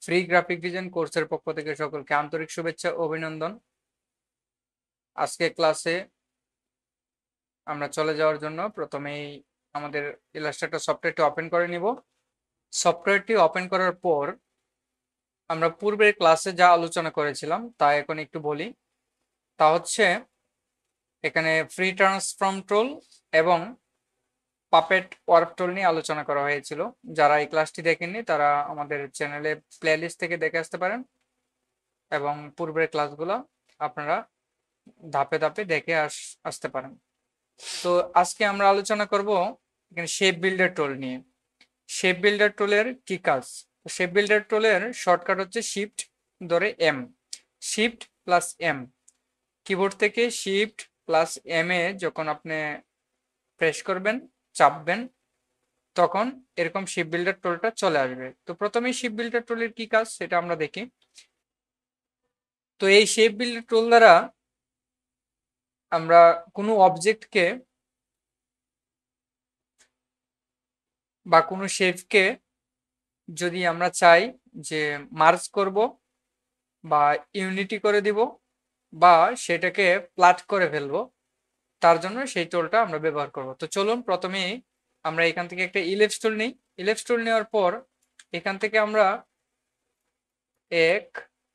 Free graphic design কোর্সের পক্ষ থেকে সকলকে আন্তরিক শুভেচ্ছা ও অভিনন্দন। আজকে ক্লাসে আমরা চলে যাওয়ার জন্য প্রথমেই আমাদের ইলাস্ট্রেটর সফটওয়্যারটি ওপেন করে নিব। সফটওয়্যারটি ওপেন করার পর আমরা পূর্বের ক্লাসে যা আলোচনা করেছিলাম তা এখন একটু বলি। তা হচ্ছে এখানে ফ্রি ট্রান্সফর্ম টুল এবং পাপেট ওয়ার্ক টুল নিয়ে আলোচনা করা হয়েছিল। যারা এই ক্লাসটি দেখেননি তারা আমাদের চ্যানেলে প্লেলিস্ট থেকে দেখে আসতে পারেন এবং পূর্বের ক্লাসগুলো আপনারা ধাপে ধাপে দেখে আসতে পারেন। তো আজকে আমরা আলোচনা করব এখানে শেপ বিল্ডার টুল নিয়ে। শেপ বিল্ডার টুলের কি কাজ? শেপ বিল্ডার টুলের শর্টকাট হচ্ছে শিফট ধরে M, shift plus M. Keyboard থেকে শিফট প্লাস এম এ যখন আপনি প্রেস করবেন, চাপবেন, তখন এরকম শেপ বিল্ডার টুলটা চলে আসবে। তো প্রথমেই শেপ বিল্ডার টুলের কি কাজ সেটা আমরা দেখি। তো এই শেপ বিল্ডার টুল দ্বারা আমরা কোনো অবজেক্টকে বা কোনো শেপকে যদি আমরা চাই যে মার্জ করব বা ইউনিটি করে দিব বা সেটাকে প্লাট করে ফেলবো, তার জন্য সেই টুলটা আমরা ব্যবহার করব। তো চলুন প্রথমে আমরা এখান থেকে একটা ইলিপস টুল নিই। ইলিপস টুল নেওয়ার পর এখান থেকে আমরা 1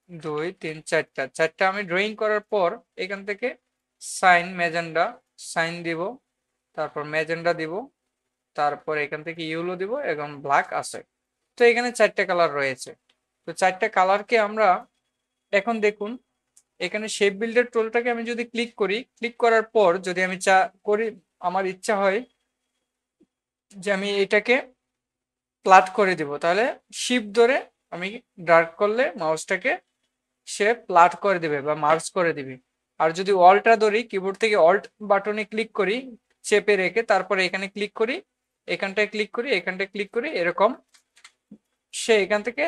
2 3 4টা আমি ড্রয়িং করার পর এখান থেকে সাইন ম্যাজেন্ডা সাইন দিব, তারপর ম্যাজেন্ডা দিব, তারপর এখান থেকে ইউলো দিব এবং ব্ল্যাক আছে। তো এখানে 4টা কালার রয়েছে। তো 4টা কালারকে আমরা এখন দেখুন এখানে শেপ বিল্ডার টুলটাকে আমি যদি ক্লিক করি, ক্লিক করার পর যদি আমি আমার ইচ্ছা হয় যে আমি এটাকে প্লাট করে দিব, তাহলে শিফট ধরে আমি ড্র্যাগ করলে মাউসটাকে সে প্লাট করে দিবে বা মার্জ করে দিবে। আর যদি অল্টটা ধরি, কিবোর্ড থেকে অল্ট বাটনে ক্লিক করি চেপে রেখে, তারপরে এখানে ক্লিক করি, এখানটায় ক্লিক করি, এখানটায় ক্লিক করি, এরকম সে এখান থেকে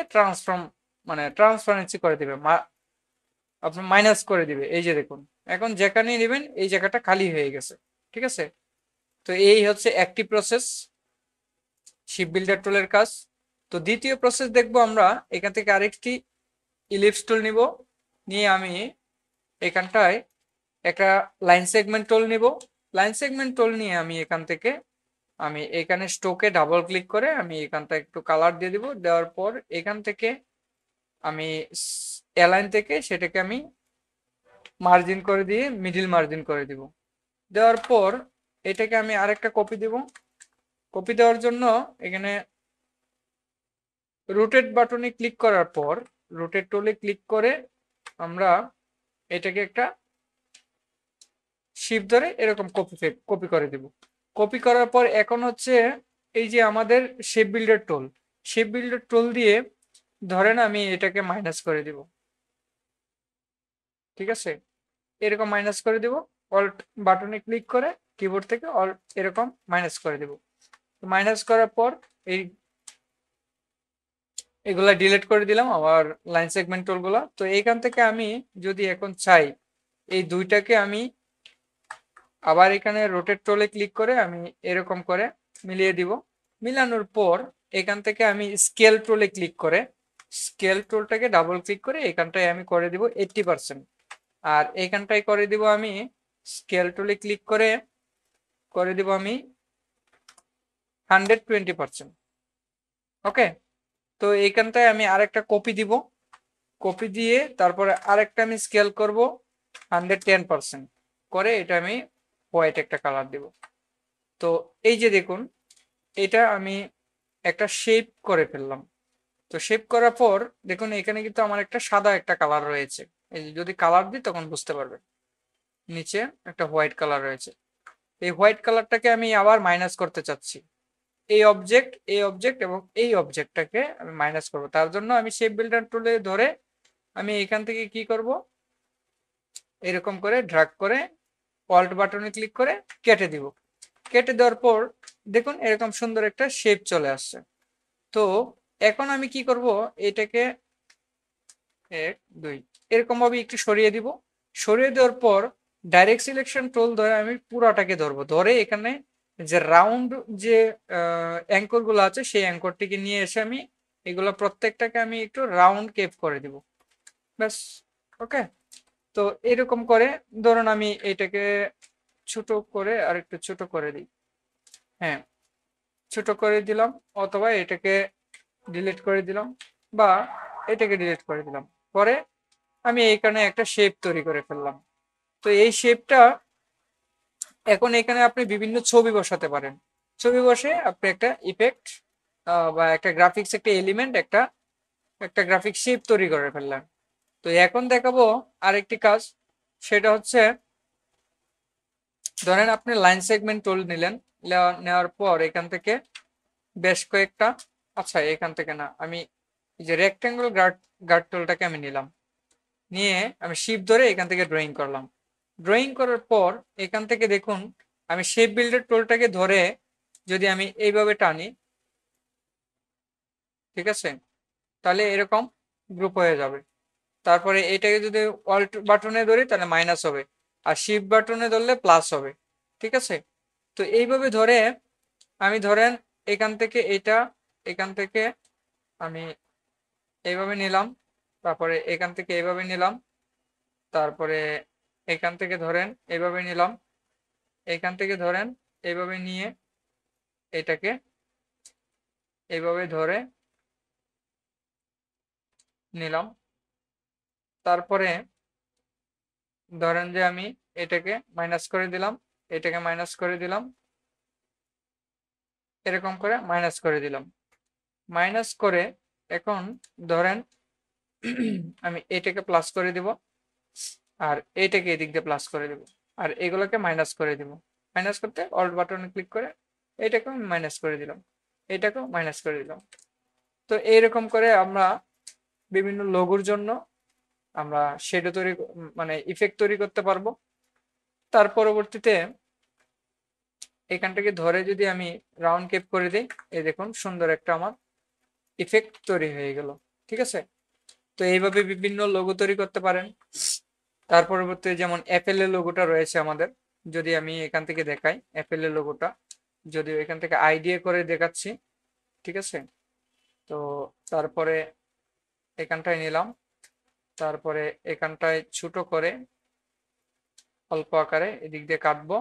ট্রান্সপারেন্সি করে দিবে, আপনার মাইনাস করে দিবে। এই যে দেখুন এখন যেখানেই নেবেন এই জায়গাটা খালি হয়ে গেছে। ঠিক আছে, তো এই হচ্ছে একটি প্রসেস শিপ বিল্ডার টুলের কাজ। তো দ্বিতীয় প্রসেস দেখবো আমরা এখান থেকে আরেকটি ইলিপস টুল নিব, নিয়ে আমি এখানটায় একটা লাইন সেগমেন্ট টুল নিব। লাইন সেগমেন্ট টুল নিয়ে আমি এখান থেকে আমি এখানে স্ট্রোকে ডাবল ক্লিক করে আমি এখানটা একটু কালার দিয়ে দিব। দেওয়ার পর এখান থেকে আমি অ্যালাইন থেকে সেটাকে আমি মার্জিন করে দিয়ে মিডিল মার্জিন করে দিব। দেওয়ার পর এটাকে আমি আরেকটা কপি দিব। কপি দেওয়ার জন্য এখানে রোটেট বাটনে ক্লিক করার পর রোটেট টুলে ক্লিক করে আমরা এটাকে একটা শিফট ধরে এরকম কপি করে দিব। কপি করার পর এখন হচ্ছে এই যে আমাদের শেপ বিল্ডার টুল, শেপ বিল্ডার টুল দিয়ে ধরেন আমি এটাকে মাইনাস করে দিব। ঠিক আছে, এরকম মাইনাস করে দিব। অল্ট বাটনে ক্লিক করে কিবোর্ড থেকে অল্ট এরকম মাইনাস করে দিব। মাইনাস করার পর এগুলা ডিলিট করে দিলাম আমার লাইন সেগমেন্ট টুলগুলা। তো এইখান থেকে আমি যদি এখন চাই এই দুইটাকে আমি আবার এখানে রোটেট টুলে ক্লিক করে আমি এরকম করে মিলিয়ে দিব। মিলানোর পর এখান থেকে আমি স্কেল টুলে ক্লিক করে স্কেল টুলটাকে ডাবল ক্লিক করে এখানটায় আমি করে দিব 80%। আর এখানটায় করে দিব আমি স্কেল টুলে ক্লিক করে দিব আমি 120%। ওকে, তো এইখানটায় আমি আরেকটা কপি দিব। কপি দিয়ে তারপরে আরেকটা আমি স্কেল করব 110% করে, এটা আমি হোয়াইট একটা কালার দিব। তো এই যে দেখুন এটা আমি একটা শেপ করে ফেললাম। তো শেপ করার পর দেখুন এখানে কিন্তু আমার একটা সাদা একটা কালার রয়েছে। এই যে যদি কালার দিই তখন বুঝতে পারবেন নিচে একটা হোয়াইট কালার রয়েছে। এই হোয়াইট কালারটাকে আমি আবার মাইনাস করতে চাচ্ছি। এই অবজেক্ট এবং এই অবজেক্টটাকে আমি মাইনাস করব। তার জন্য আমি শেপ বিল্ডার টুলে ধরে আমি এখান থেকে কি করব, এরকম করে ড্র্যাগ করে অল্ট বাটনে ক্লিক করে কেটে দিব। কেটে দেওয়ার পর দেখুন এরকম সুন্দর একটা শেপ চলে আসছে। তো এখন আমি কি করব, এটাকে 1 2 এরকম ভাবে একটু সরিয়ে দিব। সরিয়ে দেওয়ার পর ডাইরেক্ট সিলেকশন টুল ধরে আমি পুরাটাকে ধরবো, ধরে এখানে যে রাউন্ড যে অ্যাঙ্কর গুলো আছে সেই অ্যাঙ্করটিকে নিয়ে এসে আমি এগুলো প্রত্যেকটাকে আমি একটু রাউন্ড কেপ করে দিব, ব্যাস। ওকে, তো এরকম করে ধরুন আমি এটাকে ছোট করে আর একটু ছোট করে দিই। হ্যাঁ, ছোট করে দিলাম, অথবা এটাকে ডিলিট করে দিলাম, বা এটাকে ডিলিট করে দিলাম। পরে আমি এইখানে একটা শেপ তৈরি করে ফেললাম। তো এই শেপটা এখন এখানে আপনি বিভিন্ন ছবি বসাতে পারেন। ছবি বসে আপনি একটা ইফেক্ট বা একটা গ্রাফিক্স, একটা এলিমেন্ট, একটা একটা গ্রাফিক শেপ তৈরি করে ফেললেন। তো এখন দেখাবো আরেকটি কাজ, সেটা হচ্ছে ধরেন আপনি লাইন সেগমেন্ট টুল নিলেন, নেওয়ার পর এখান থেকে বেশ কয়েকটা, আচ্ছা এখান থেকে না, আমি এই যে রেক্টেঙ্গল গার্ড টুলটাকে আমি নিলাম, নিয়ে আমি শিপ ধরে এখান থেকে ড্রয়িং করলাম। ড্রয়িং করার পর এখান থেকে দেখুন আমি শেপ বিল্ডার টুলটাকে ধরে যদি আমি এইভাবে টানি, ঠিক আছে, তাহলে এরকম গ্রুপ হয়ে যাবে। তারপরে এটাকে যদি অল্ট বাটনে ধরি তাহলে মাইনাস হবে, আর শিফট বাটনে ধরলে প্লাস হবে, ঠিক আছে। তো এইভাবে ধরে আমি ধরেন এখান থেকে এটা, এখান থেকে আমি এইভাবে নিলাম, তারপরে এখান থেকে এইভাবে নিলাম, তারপরে এখান থেকে ধরেন এইভাবে নিলাম, এখান থেকে ধরেন এইভাবে নিয়ে এটাকে এইভাবে ধরে নিলাম। তারপরে ধরেন যে আমি এটাকে মাইনাস করে দিলাম, এটাকে মাইনাস করে দিলাম, এরকম করে মাইনাস করে দিলাম। মাইনাস করে এখন ধরেন আমি এটাকে প্লাস করে দিব, আর এইটাকে এদিক দিয়ে প্লাস করে দিব, আর এগুলোকে মাইনাস করে দিব। মাইনাস করতে অল্ট বাটনে ক্লিক করে এটাকেও মাইনাস করে দিলাম, এটাকেও মাইনাস করে দিলাম। তো এইরকম করে আমরা বিভিন্ন লোগোর জন্য আমরা শেডো তৈরি, মানে ইফেক্ট তৈরি করতে পারবো। তার পরবর্তীতে এখান থেকে ধরে যদি আমি রাউন্ড কেপ করে দিই, এই দেখুন সুন্দর একটা আমার ইফেক্ট তৈরি হয়ে গেল, ঠিক আছে। তো এইভাবে বিভিন্ন লোগো তৈরি করতে পারেন। তার পরবর্তীতে যেমন অ্যাপেল এর লোগোটা রয়েছে আমাদের, যদি আমি এখান থেকে দেখাই অ্যাপেল এর লোগোটা, যদিও এখান থেকে আইডিয়া করে দেখাচ্ছি, ঠিক আছে। তো তারপরে এখানটায় নিলাম, তারপরে এখানটায় ছোট করে অল্প আকারে এদিক দিয়ে কাটবো।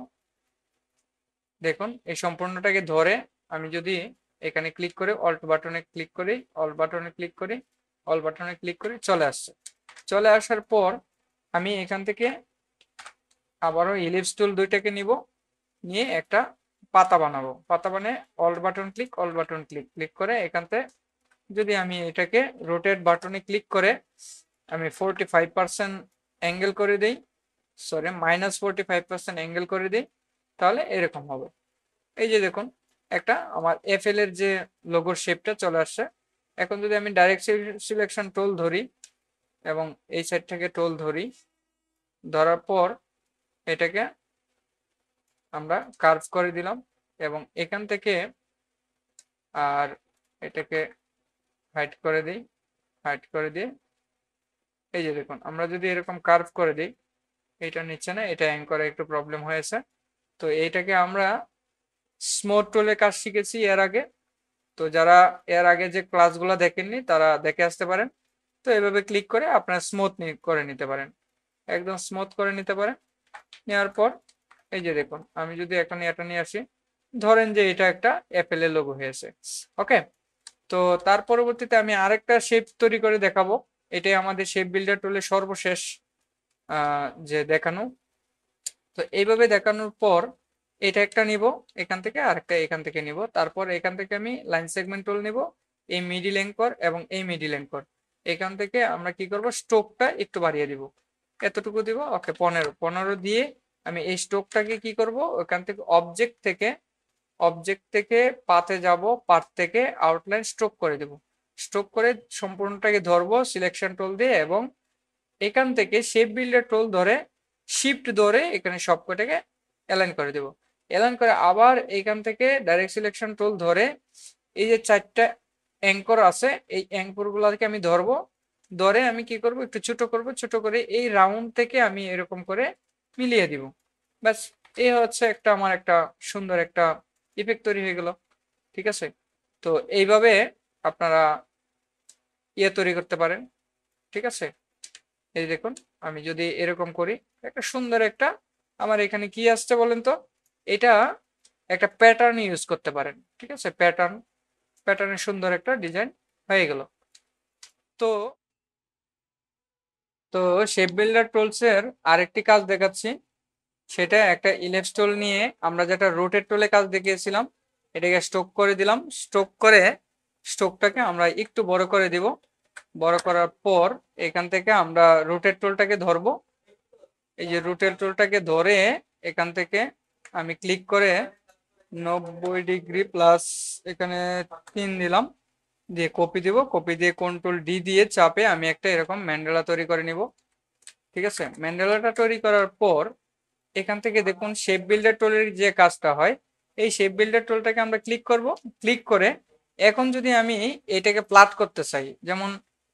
দেখুন এই সম্পূর্ণটাকে ধরে আমি যদি এখানে ক্লিক করে অল্ট বাটনে ক্লিক করি, অল্ট বাটনে ক্লিক করি, অল্ট বাটনে ক্লিক করি, চলে আসছে। চলে আসার পর আমি এখান থেকে আবারও ইলিপস টুল দুইটাকে নিব, নিয়ে একটা পাতা বানাবো। পাতা বানিয়ে Alt button click, Alt button click, click করে এখান থেকে যদি আমি এটাকে রোটেট বাটনে ক্লিক করে আমি 45% অ্যাঙ্গেল করে দিই, সরি -45% অ্যাঙ্গেল করে দিই, তাহলে এরকম হবে। এই যে দেখুন একটা আমার এফএল এর যে লোগোর শেপটা চলে আসছে। এখন যদি আমি ডাইরেক্ট সিলেকশন টুল ধরি এবং এই সাইড থেকে টুল ধরি, ধরার পর এটাকে আমরা কার্ভ করে দিলাম, এবং এখান থেকে আর এটাকে হাইড করে দিই, হাইড করে দিয়ে এই যে দেখুন আমরা যদি এরকম কার্ভ করে দিই, এটা নিচ্ছে না, এটা অ্যাঙ্করে একটু প্রবলেম হয়েছে। তো এইটাকে আমরা স্মুথ টুলের কাজ শিখেছি এর আগে, তো যারা এর আগে যে ক্লাসগুলো দেখেননি তারা দেখে আসতে পারেন। তো এভাবে ক্লিক করে আপনারা স্মুথ করে নিতে পারেন, একদম স্মুথ করে নিতে পারেন। নেওয়ার পর এই যে দেখুন আমি যদি এখন এটা নিয়ে আসি, ধরেন যে এটা একটা অ্যাপেল এর লোগো হয়েছে। ওকে, তো তার পরবর্তীতে আমি আরেকটা শেপ তৈরি করে দেখাবো। এটাই আমাদের শেপ বিল্ডার টুলের সর্বশেষ যে দেখানো। তো এইভাবে দেখানোর পর এটা একটা নিব এখান থেকে, আরেকটা এখান থেকে নিব, তারপর এখান থেকে আমি লাইন সেগমেন্ট টুল নিব, এই মিডিল অ্যাঙ্কর এবং এই মিডিল অ্যাঙ্কর, এখান থেকে আমরা কি করব স্ট্রোকটা একটু বাড়িয়ে দিব, এতটুকু দিব। ওকে, 15 দিয়ে আমি এই স্ট্রোকটাকে কি করব, ওখান থেকে অবজেক্ট থেকে পাতে যাব, পাত থেকে আউটলাইন স্ট্রোক করে দেব। স্ট্রোক করে সম্পূর্ণটাকে ধরবো সিলেকশন টুল দিয়ে, এবং এখান থেকে শেপ বিল্ডার টুল ধরে শিফট ধরে এখানে সবকটাকে অ্যালাইন করে দেব। অ্যালাইন করে আবার এখান থেকে ডাইরেক্ট সিলেকশন টুল ধরে এই যে 4টা অ্যাঙ্কর আছে, এই অ্যাঙ্কর গুলাকে আমি ধরবো, ধরে আমি কি করব একটু ছোট করব, ছোট করে এই রাউন্ড থেকে আমি এরকম করে মিলিয়ে দিব। ব্যাস, এই হচ্ছে একটা আমার একটা সুন্দর একটা ইফেক্ট তৈরি হয়ে গেল, ঠিক আছে। তো এইভাবে আপনারা ইয়ে তৈরি করতে পারেন। ঠিক আছে, এই দেখুন আমি যদি এরকম করি একটা সুন্দর একটা, আমার এখানে কি আসছে বলেন তো, এটা একটা প্যাটার্ন ইউজ করতে পারেন। ঠিক আছে, প্যাটার্নের সুন্দর একটা ডিজাইন হয়ে গেল। তো তো শেপ বিল্ডার টুলস এর আরেকটি কাজ দেখাচ্ছি, সেটা একটা ইলিপস টুল নিয়ে আমরা যেটা রোটেট টুলে কাজ দেখিয়েছিলাম, এটাকে স্ট্রোক করে দিলাম। স্ট্রোক করে স্ট্রোকটাকে আমরা একটু বড় করে দিব। বড় করার পর এখান থেকে আমরা রোটেট টুলটাকে ধরবো। এই যে রোটেট টুলটাকে ধরে এখান থেকে আমি ক্লিক করে 90 ডিগ্রি প্লাস এখানে 3 দিলাম, দিয়ে কপি দিব। কপি দিয়ে কন্ট্রোল ডি দিয়ে চাপে আমি একটা এরকম ম্যান্ডেলা তৈরি করে নিব। ঠিক আছে, ম্যান্ডেলাটা তৈরি করার পর এখান থেকে দেখুন শেপ বিল্ডার টুলের যে কাজটা হয়, এই শেপ বিল্ডার টুলটাকে আমরা ক্লিক করব। ক্লিক করে এখন যদি আমি এটাকে প্লাট করতে চাই, যেমন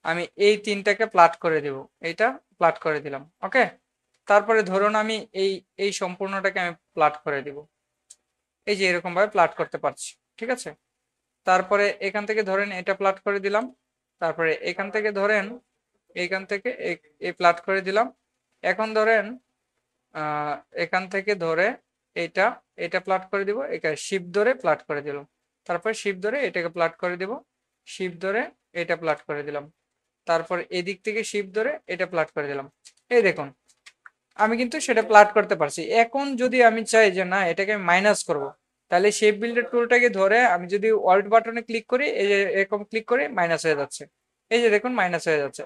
আমি এই তিনটাকে প্লাট করে দেব, এইটা প্লাট করে দিলাম। ওকে, তারপরে ধরুন আমি এই এই সম্পূর্ণটাকে আমি প্লাট করে দিব, এই যে এরকম ভাবে প্লাট করতে পারছি। ঠিক আছে, তারপরে এখান থেকে ধরেন এটা প্লাট করে দিলাম। তারপরে এখান থেকে ধরেন এখান থেকে এই প্লাট করে দিলাম। এখন ধরেন আহ এখান থেকে ধরে এটা এটা প্লাট করে দিব, এটা শিপ ধরে প্লাট করে দিলাম। তারপর শিপ ধরে এটাকে প্লাট করে দিব, শিপ ধরে এটা প্লাট করে দিলাম। তারপর এদিক থেকে শিপ ধরে এটা প্লাট করে দিলাম। এই দেখুন আমি কিন্তু সেটা প্লাট করতে পারছি। এখন যদি আমি চাই যে না এটাকে মাইনাস করব, তাহলে শেপ বিল্ডার টুলটাকে ধরে আমি যদি অল্ট বাটনে ক্লিক করি, এই যে এরকম ক্লিক করে মাইনাস হয়ে যাচ্ছে। এই যে দেখুন মাইনাস হয়ে যাচ্ছে,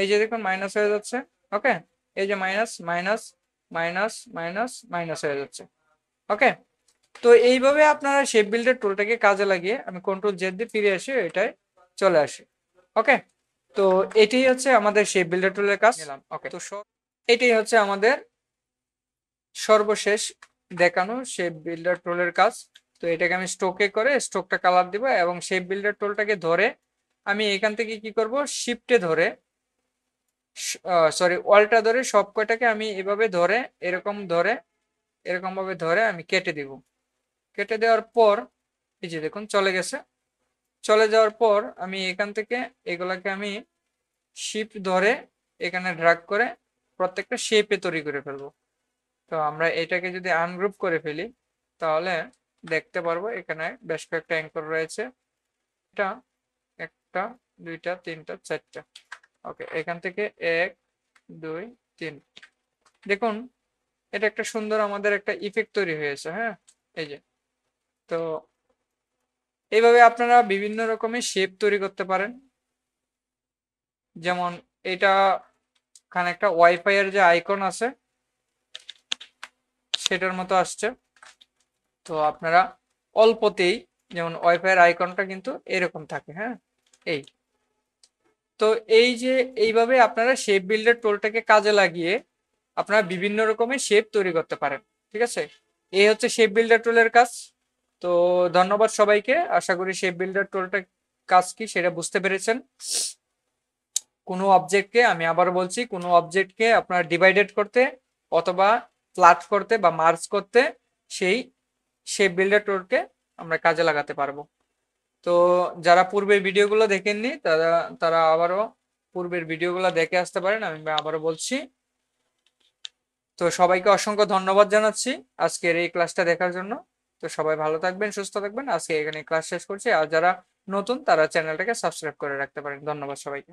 এই যে দেখুন মাইনাস হয়ে যাচ্ছে। ওকে, এই যে minus minus minus minus minus হয়ে যাচ্ছে। ওকে, তো এইভাবে আপনারা শেপ বিল্ডার টুলটাকে কাজে লাগিয়ে, আমি কন্ট্রোল জেড দিয়ে ফিরে আসি, এটাই চলে আসি। ওকে, তো এটাই হচ্ছে আমাদের শেপ বিল্ডার টুলের কাজ। ওকে, তো এটাই হচ্ছে আমাদের সর্বশেষ দেখানো শেপ বিল্ডার টুলের কাজ। তো এটাকে আমি স্ট্রোকে করে স্ট্রোকটা কালার দিব, এবং শেপ বিল্ডার টুলটাকে ধরে আমি এখান থেকে কি করব, শিফটে ধরে সরি ওয়ালটা ধরে সব কয়টাকে আমি এভাবে ধরে এরকম ভাবে ধরে আমি কেটে দিব। কেটে দেওয়ার পর এই যে দেখুন চলে গেছে। চলে যাওয়ার পর আমি এখান থেকে এগুলাকে আমি শিফট ধরে এখানে ড্র্যাগ করে প্রত্যেকটা শেপে তৈরি করে ফেলবো। তো আমরা এটাকে যদি আনগ্রুপ করে ফেলি, তাহলে দেখতে পারবো এখানে বেশ কয়েকটা অ্যাঙ্কর রয়েছে। এটা একটা, দুইটা, তিনটা, চারটা। ওকে, এখান থেকে 1 2 3 দেখুন এটা একটা সুন্দর আমাদের একটা ইফেক্ট তৈরি হয়েছে। হ্যাঁ, এই যে, তো এইভাবে আপনারা বিভিন্ন রকমের শেপ তৈরি করতে পারেন। যেমন এটা খানে একটা ওয়াইফাই এর যে আইকন আছে সেটার মতো আসছে। তো আপনারা অল্পতেই, যেমন ওয়াইফাই এর আইকনটা কিন্তু এরকম থাকে। হ্যাঁ, এই তো এই যে এইভাবে আপনারা শেপ বিল্ডার টুলটাকে কাজে লাগিয়ে আপনারা বিভিন্ন রকমের শেপ তৈরি করতে পারেন। ঠিক আছে, এই হচ্ছে শেপ বিল্ডার টুলের কাজ। তো ধন্যবাদ সবাইকে, আশা করি শেপ বিল্ডার টুলটা কাজ কি সেটা বুঝতে পেরেছেন। কোনো অবজেক্টকে, আমি আবার বলছি, কোনো অবজেক্টকে আপনার ডিভাইডেড করতে অথবা ফ্ল্যাট করতে বা মার্জ করতে সেই শেপ বিল্ডার টুলকে আমরা কাজে লাগাতে পারবো। তো যারা পূর্বের ভিডিওগুলো দেখেননি তারা তারা আবারও পূর্বের ভিডিওগুলো দেখে আসতে পারেন, আমি আবারও বলছি। তো সবাইকে অসংখ্য ধন্যবাদ জানাচ্ছি আজকের এই ক্লাসটা দেখার জন্য। তো সবাই ভালো থাকবেন, সুস্থ থাকবেন। আজকে এখানে ক্লাস শেষ করছি। আর যারা নতুন তারা চ্যানেলটাকে সাবস্ক্রাইব করে রাখতে পারেন। ধন্যবাদ সবাইকে।